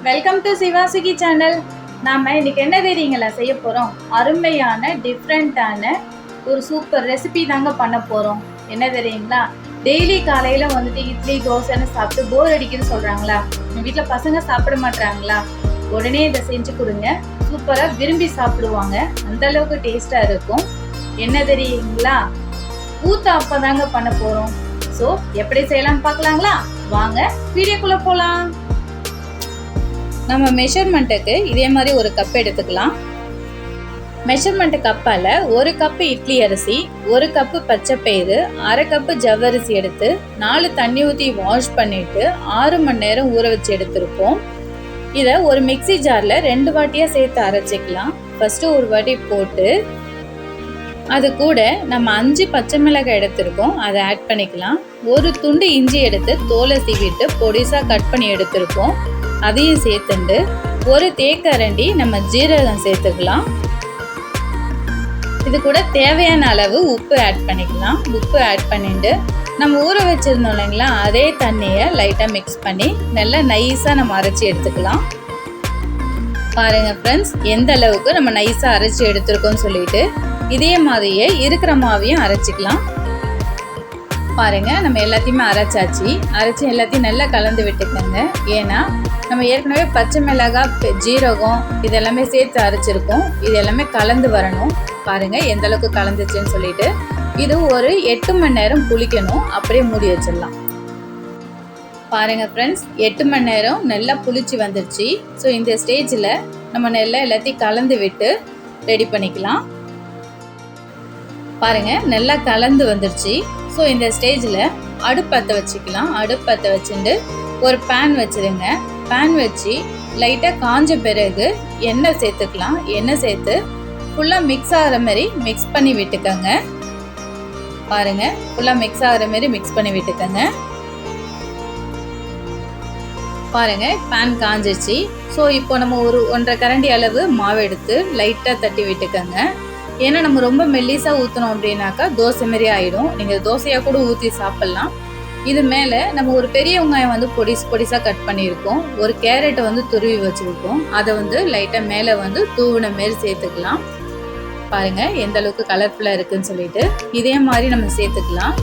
Welcome to சிவாசுகி channel. நாம் இன்றைக்கி என்ன தெரியுங்களா செய்ய போகிறோம்? அருமையான டிஃப்ரெண்ட்டான ஒரு சூப்பர் ரெசிபி தாங்க பண்ண போகிறோம். என்ன தெரியுங்களா? டெய்லி காலையில் வந்துட்டு இட்லி தோசைன்னு சாப்பிட்டு போர் அடிக்குன்னு சொல்கிறாங்களா? உங்கள் வீட்டில் பசங்க சாப்பிட மாட்டாங்களா? உடனே இதை செஞ்சு கொடுங்க. சூப்பராக விரும்பி சாப்பிடுவாங்க. அந்தளவுக்கு டேஸ்ட்டாக இருக்கும். என்ன தெரியுங்களா? ஊத்தாப்பம் தாங்க பண்ண போகிறோம். ஸோ எப்படி செய்யலாம்னு பார்க்கலாங்களா? வாங்க வீடியோக்குள்ளே போகலாம். நம்ம மெஷர்மெண்ட்டுக்கு இதே மாதிரி ஒரு கப் எடுத்துக்கலாம். மெஷர்மெண்ட் கப்பால் ஒரு கப்பு இட்லி அரிசி, ஒரு கப்பு பச்சைப்பயிறு, அரை கப்பு ஜவ்வரிசி எடுத்து 4 தண்ணி ஊற்றி வாஷ் பண்ணிவிட்டு 6 மணி நேரம் ஊற வச்சு எடுத்துருப்போம். இதை ஒரு மிக்சி ஜாரில் 2 வாட்டியாக சேர்த்து அரைச்சிக்கலாம். ஃபஸ்ட்டு ஒரு வாட்டி போட்டு அது கூட நம்ம 5 பச்சை மிளகாய் எடுத்திருக்கோம், அதை ஆட் பண்ணிக்கலாம். ஒரு துண்டு இஞ்சி எடுத்து தோலை சீவிட்டு பொடிசாக கட் பண்ணி எடுத்திருக்கோம், அதையும் சேர்த்துண்டு ஒரு தேக்கரண்டி நம்ம ஜீரகம் சேர்த்துக்கலாம். இது கூட தேவையான அளவு உப்பு ஆட் பண்ணிக்கலாம். உப்பு ஆட் பண்ணிட்டு நம்ம ஊற வச்சுருந்தோம் இல்லைங்களா, அதே தண்ணியை லைட்டாக மிக்ஸ் பண்ணி நல்லா நைஸாக நம்ம அரைச்சி எடுத்துக்கலாம். பாருங்கள் ஃப்ரெண்ட்ஸ், எந்த அளவுக்கு நம்ம நைஸாக அரைச்சி எடுத்துருக்கோம்னு சொல்லிட்டு இதே மாதிரியே இருக்கிற மாவையும் அரைச்சிக்கலாம். பாருங்கள், நம்ம எல்லாத்தையுமே அரைச்சி எல்லாத்தையும் நல்லா கலந்து விட்டுக்கோங்க. ஏன்னா நம்ம ஏற்கனவே பச்சை மிளகாய், ஜீரகம் இதெல்லாமே சேர்த்து அரைச்சிருக்கோம். இது எல்லாமே கலந்து வரணும். பாருங்கள் எந்த அளவுக்கு கலந்துச்சுன்னு சொல்லிட்டு இது ஒரு 8 மணி நேரம் புளிக்கணும். அப்படியே மூடி வச்சிடலாம். பாருங்கள் ஃப்ரெண்ட்ஸ், 8 மணி நேரம் நல்லா புளிச்சு வந்துருச்சு. ஸோ இந்த ஸ்டேஜில் நம்ம நல்லா எல்லாத்தையும் கலந்து விட்டு ரெடி பண்ணிக்கலாம். பாருங்கள் நல்லா கலந்து வந்துருச்சு. ஸோ இந்த ஸ்டேஜில் அடுப்பத்தை வச்சுக்கலாம். அடுப்பத்தை வச்சுட்டு ஒரு பேன் வச்சுருங்க. பேன் வச்சு லைட்டாக காஞ்ச பிறகு எண்ணெய் சேர்த்துக்கலாம். எண்ணெய் சேர்த்து ஃபுல்லாக மிக்ஸ் ஆகிற மாதிரி மிக்ஸ் பண்ணி விட்டுக்கோங்க. பாருங்கள், ஃபுல்லாக மிக்ஸ் ஆகிற மாதிரி மிக்ஸ் பண்ணி விட்டுக்கோங்க. பாருங்கள், பேன் காஞ்சிச்சு. ஸோ இப்போ நம்ம ஒரு 1.5 கரண்டி அளவு மாவு எடுத்து லைட்டாக தட்டி விட்டுக்கோங்க. ஏன்னா நம்ம ரொம்ப மெல்லிஸாக ஊற்றினோம் அப்படின்னாக்கா தோசை மாரி ஆகிடும். நீங்கள் தோசையாக கூட ஊற்றி சாப்பிட்லாம். இது மேலே நம்ம ஒரு பெரிய வெங்காயம் வந்து பொடிசாக கட் பண்ணியிருக்கோம். ஒரு கேரட்டை வந்து துருவி வச்சுருக்கோம். அதை வந்து லைட்டாக மேலே வந்து தூவின மாரி சேர்த்துக்கலாம். பாருங்கள் எந்த அளவுக்கு கலர்ஃபுல்லாக இருக்குதுன்னு சொல்லிட்டு இதே மாதிரி நம்ம சேர்த்துக்கலாம்.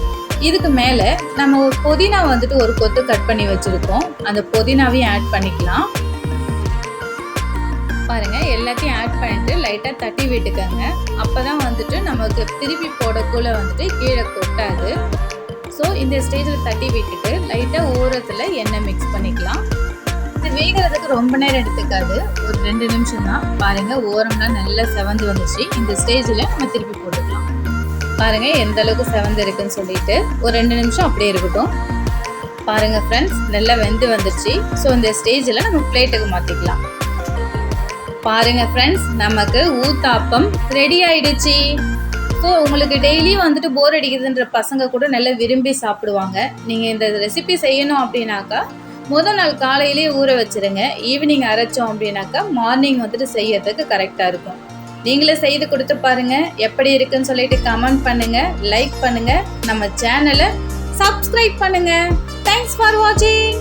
இதுக்கு மேலே நம்ம ஒரு புதினா வந்துட்டு ஒரு கொத்து கட் பண்ணி வச்சுருக்கோம். அந்த புதினாவையும் ஆட் பண்ணிக்கலாம். பாருங்கள் எல்லாத்தையும் ஆட் பண்ணிட்டு லைட்டாக தட்டி விட்டுக்கோங்க. அப்போ தான் வந்துட்டு நமக்கு திருப்பி போடக்குள்ளே வந்துட்டு கீழே கொட்டாது. ஸோ இந்த ஸ்டேஜில் தட்டி விட்டுட்டு லைட்டாக ஓரத்தில் எண்ணெய் மிக்ஸ் பண்ணிக்கலாம். இது வேகிறதுக்கு ரொம்ப நேரம் எடுத்துக்காது, ஒரு 2 நிமிஷம் தான். பாருங்கள் ஓரம்லாம் நல்லா செவந்து வந்துச்சு. இந்த ஸ்டேஜில் நம்ம திருப்பி போட்டுக்கலாம். பாருங்கள் எந்த அளவுக்கு செவந்து இருக்குன்னு சொல்லிட்டு ஒரு 2 நிமிஷம் அப்படியே இருக்கட்டும். பாருங்கள் ஃப்ரெண்ட்ஸ், நல்லா வெந்து வந்துருச்சு. ஸோ இந்த ஸ்டேஜில் நம்ம பிளேட்டுக்கு மாற்றிக்கலாம். பாருங்கள் ஃப்ரெண்ட்ஸ், நமக்கு ஊத்தாப்பம் ரெடி ஆயிடுச்சு. ஸோ உங்களுக்கு டெய்லி வந்துட்டு போர் அடிக்குதுன்ற பசங்க கூட நல்லா விரும்பி சாப்பிடுவாங்க. நீங்கள் இந்த ரெசிபி செய்யணும் அப்படின்னாக்கா முதல் நாள் காலையிலே ஊற வச்சுருங்க. ஈவினிங் அரைச்சோம் அப்படின்னாக்கா மார்னிங் வந்துட்டு செய்யறதுக்கு கரெக்டாக இருக்கும். நீங்களே செய்து கொடுத்து பாருங்கள். எப்படி இருக்குன்னு சொல்லிட்டு கமெண்ட் பண்ணுங்கள், லைக் பண்ணுங்கள், நம்ம சேனலை சப்ஸ்கிரைப் பண்ணுங்கள். தேங்க்ஸ் ஃபார் வாட்சிங்.